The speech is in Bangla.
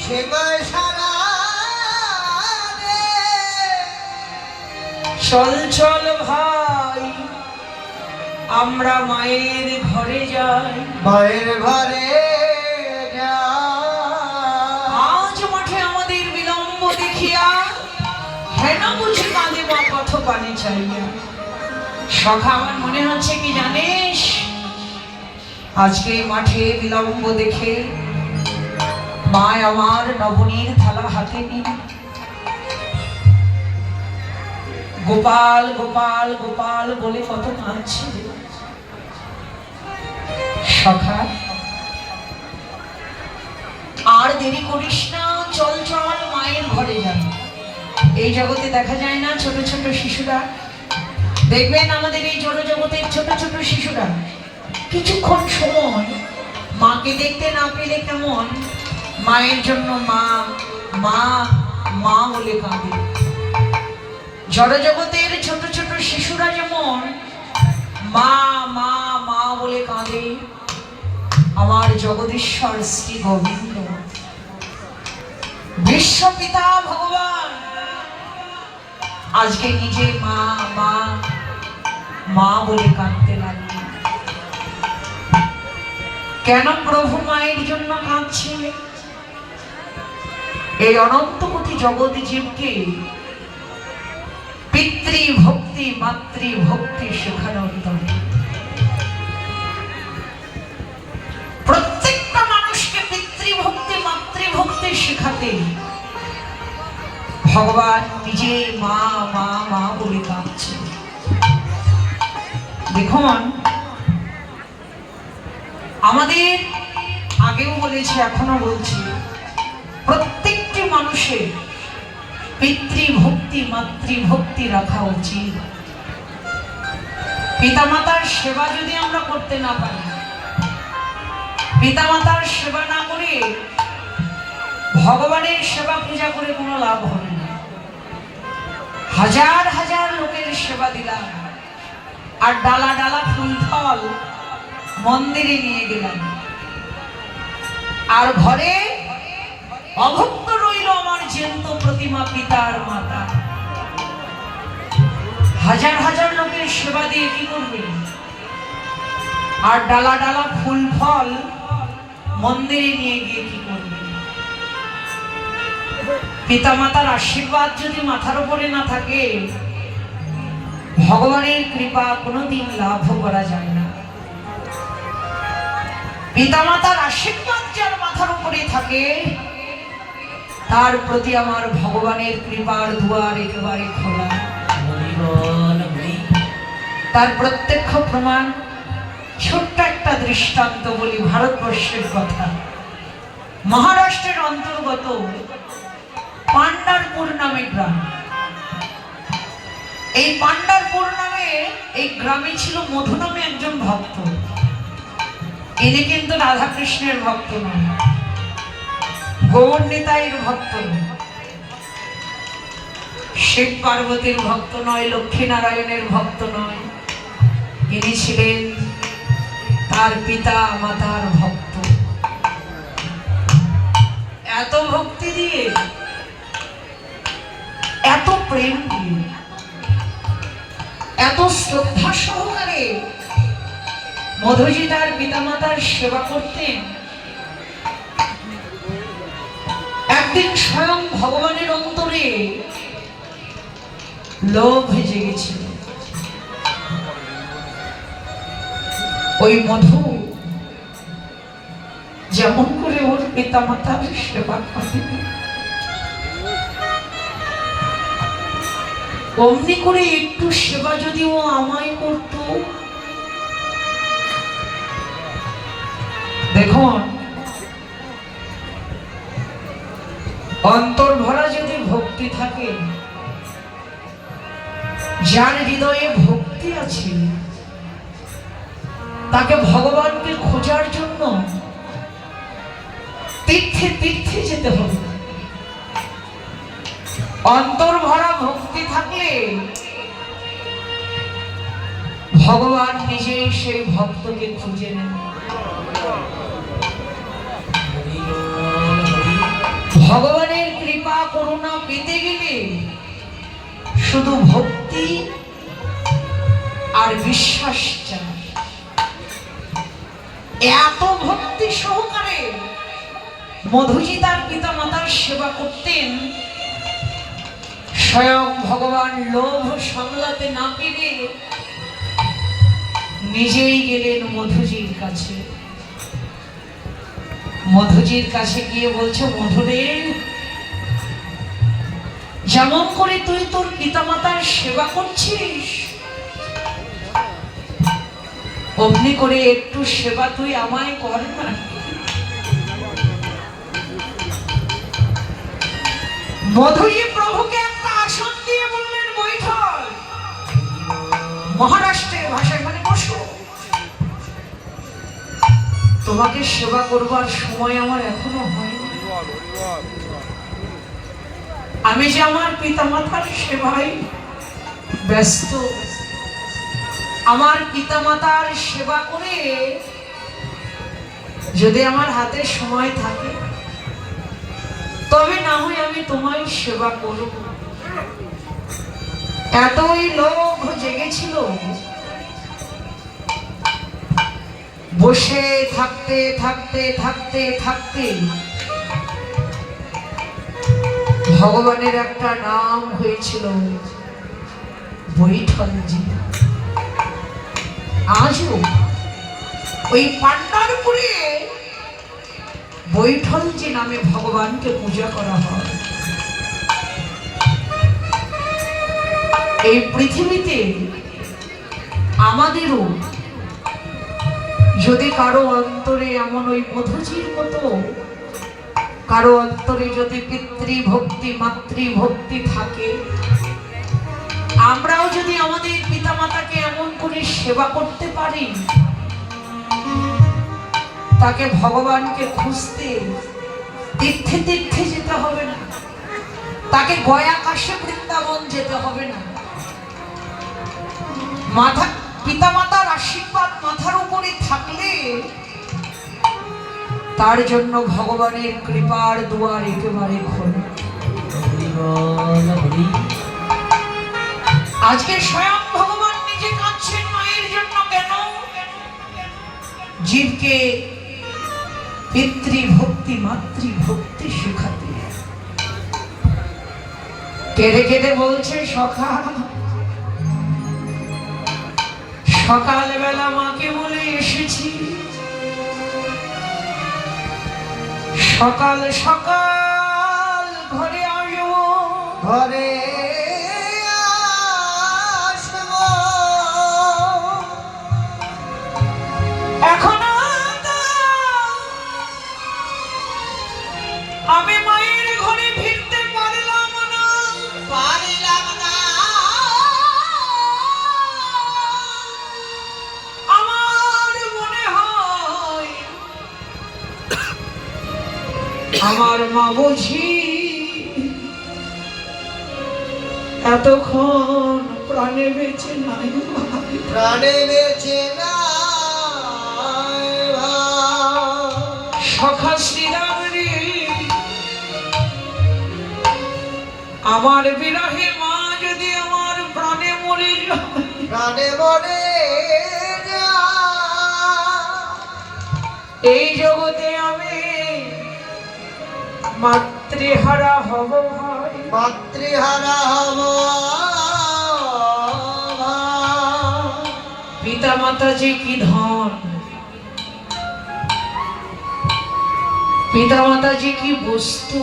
সে সারা চল চল ভাই আমরা মায়ের ঘরে যাই, মায়ের ঘরে আজ মাঠে আমাদের বিলম্ব দেখিয়া হেন বুঝি কাঁদে মা পথ পানে চাইয়া। সখা আমার মনে হচ্ছে কি জানিস, আজকে মাঠে বিলম্ব দেখে মা আমার নবনীর থালা হাতে নিয়ে গোপাল গোপাল গোপাল বলে কত কাঁদছে। সখা আর দেরি করিস না, চল চল মায়ের ঘরে যাই। এই জগতে দেখা যায় না ছোট ছোট শিশুরা, দেখবেন আমাদের এই জড় জগতের ছোট ছোট শিশুরা কিছুক্ষণ সময় মাকে দেখতে না পেলে কেমন মায়ের জন্য মা মা মা বলে কাঁদে। জড় জগতের ছোট ছোট শিশুরা যেমন মা মা মা বলে কাঁদে, আমার জগদীশ্বর শ্রী গোবিন্দ বিশ্বপিতা ভগবান আজকে নিজে মা মা মা বলে কাঁদতে লাগলেন। কেন প্রভু মায়ের জন্য কাঁদছে? এই অনন্ত কোটি জগৎ জীবকে পিতৃভক্তি মাতৃভক্তি শেখানোর তরে প্রত্যেকটা মানুষকে পিতৃভক্তি মাতৃভক্তি শেখাতে ভগবান নিজে মা মা মা বলে কাঁদছে। দেখুন আমাদের আগেও বলেছি এখনো বলছি, প্রত্যেকটি মানুষের পিতৃভক্তি মাতৃভক্তি রাখা উচিত। পিতামাতার সেবা যদি আমরা করতে না পারি, পিতামাতার সেবা না করে ভগবানের সেবা পূজা করে কোনো লাভ হবে না। হাজার হাজার লোকের সেবা দিলাম আর ডালা ডালা ফুল ফল মন্দিরে নিয়ে গেলাম, আর ঘরে অভুক্ত রইল আমার জ্যান্ত প্রতিমা পিতার মাতা। হাজার হাজার লোকের সেবা দিয়ে কি করবে? আর ডালা ডালা ফুল ফল মন্দিরে নিয়ে গিয়ে কি করবে? পিতা মাতার আশীর্বাদ যদি মাথার উপরে না থাকে, ভগবানের কৃপা কোনোদিন লাভ করা যায় না। পিতা মাতার আশীর্বাদ যার মাথার উপরে থাকে, তার প্রতি আমার ভগবানের কৃপার দুয়ার একেবারে খোলা। তার প্রত্যক্ষ প্রমাণ ছোট্ট একটা দৃষ্টান্ত বলি, ভারতবর্ষের কথা। মহারাষ্ট্রের অন্তর্গত পান্ডারপুর নামে গ্রাম। এই পান্ডারপুর নামে এই গ্রামে ছিল মধু নামে একজন ভক্ত। ইনি কিন্তু রাধাকৃষ্ণের ভক্ত নয়, গৌর নিতাইয়ের ভক্ত নয়, শিব পার্বতীর ভক্ত নয়, লক্ষ্মী নারায়ণের ভক্ত নয়। ইনি ছিলেন তার পিতা মাতার ভক্ত। এত ভক্তি দিয়ে, এত প্রেম দিয়ে, এত শ্রদ্ধা সহকারে মধুজি তার পিতামাতার সেবা করতেন। একদিন স্বয়ং ভগবানের অন্তরে লোভ জেগেছিল। ওই মধু যেমন করে ওর পিতামাতার সেবা করে, অমনি করে একটু সেবা যদি ও আমায় করত। দেখুন, অন্তর ভরা যদি ভক্তি থাকে, যার হৃদয়ে ভক্তি আছে, তাকে ভগবানকে খোঁজার জন্য তীর্থে তীর্থে যেতে হবে। অন্তর ভরা ভক্তি থাকলে ভগবান নিজেই সেই ভক্তকে খুঁজে নেন। ভগবানের কৃপা করুণা পেতে গেলে শুধু ভক্তি আর বিশ্বাস চাই। এত ভক্তি সহকারে মধুজি তার পিতা মাতার সেবা করতেন, স্বয়ং ভগবান লোভ সামলাতে না পেরে নিজেই গেলেন মধুজির কাছে। মধুজির কাছে গিয়ে বলছে, মধুরে, যেমন করে তুই তোর পিতামাতার সেবা করছিস, অমনি করে একটু সেবা তুই আমায় কর না। মধুজি প্রভুকে একটা আসন দিয়ে বললেন, বৈঠল। মহারাষ্ট্রের ভাষায় মানে বসো। তোমাকে সেবা করবার সময় আমার এখনো হয়নি। আমি যে আমার পিতামাতার সেবায় ব্যস্ত। আমার পিতামাতার সেবা করে যদি আমার হাতে সময় থাকে, তবে না হয় আমি তোমায় সেবা করব। এতই লোভ জেগেছিল, বসে থাকতে থাকতে থাকতে থাকতে ভগবানের একটা নাম হয়েছিল বৈঠলজি। আজও ওই পান্ডারপুরে বৈঠলজি নামে ভগবানকে পূজা করা হয়। এই পৃথিবীতে আমাদেরও যদি কারো অন্তরে এমন ওই মধুজির মতো কারো অন্তরে যদি পিতৃভক্তি মাতৃভক্তি থাকে, আমরাও যদি আমাদের পিতামাতাকে এমন করে সেবা করতে পারি, তাকে ভগবানকে খুঁজতে তীর্থে তীর্থে যেতে হবে না, তাকে গয়া কাশী বৃন্দাবন যেতে হবে না। মাথা পিতামাতার আশীর্বাদ মাথার উপরে থাকলে তার জন্য ভগবানের কৃপার দুয়ার একেবারে খোলা। আজকে স্বয়ং ভগবান নিজে কাঁদছেন মায়ের জন্য। কেন? জীবকে পিতৃভক্তি মাতৃভক্তি শেখাতে। কেঁদে কেঁদে বলছে, সকালবেলা মাকে বলে এসেছি, সকাল সকাল ঘরে আসবো, ঘরে আসবো। এখন আমি মায়ের ঘরে ফিরতে পারলাম না। আমার মনে হয় আমার মা বুঝি এতক্ষণ প্রাণে বেঁচে নাই। প্রাণে বেঁচে নাই। সখা শ্রীরাম রে, আমার বিরহে মা যদি আমার প্রাণে মরে যায়, প্রাণে মরে এই জগতে আমি মাতৃহারা হব ভাই। মাতৃহারা হব। পিতা মাতা যে কি ধন, পিতা মাতা যে কি বস্তু,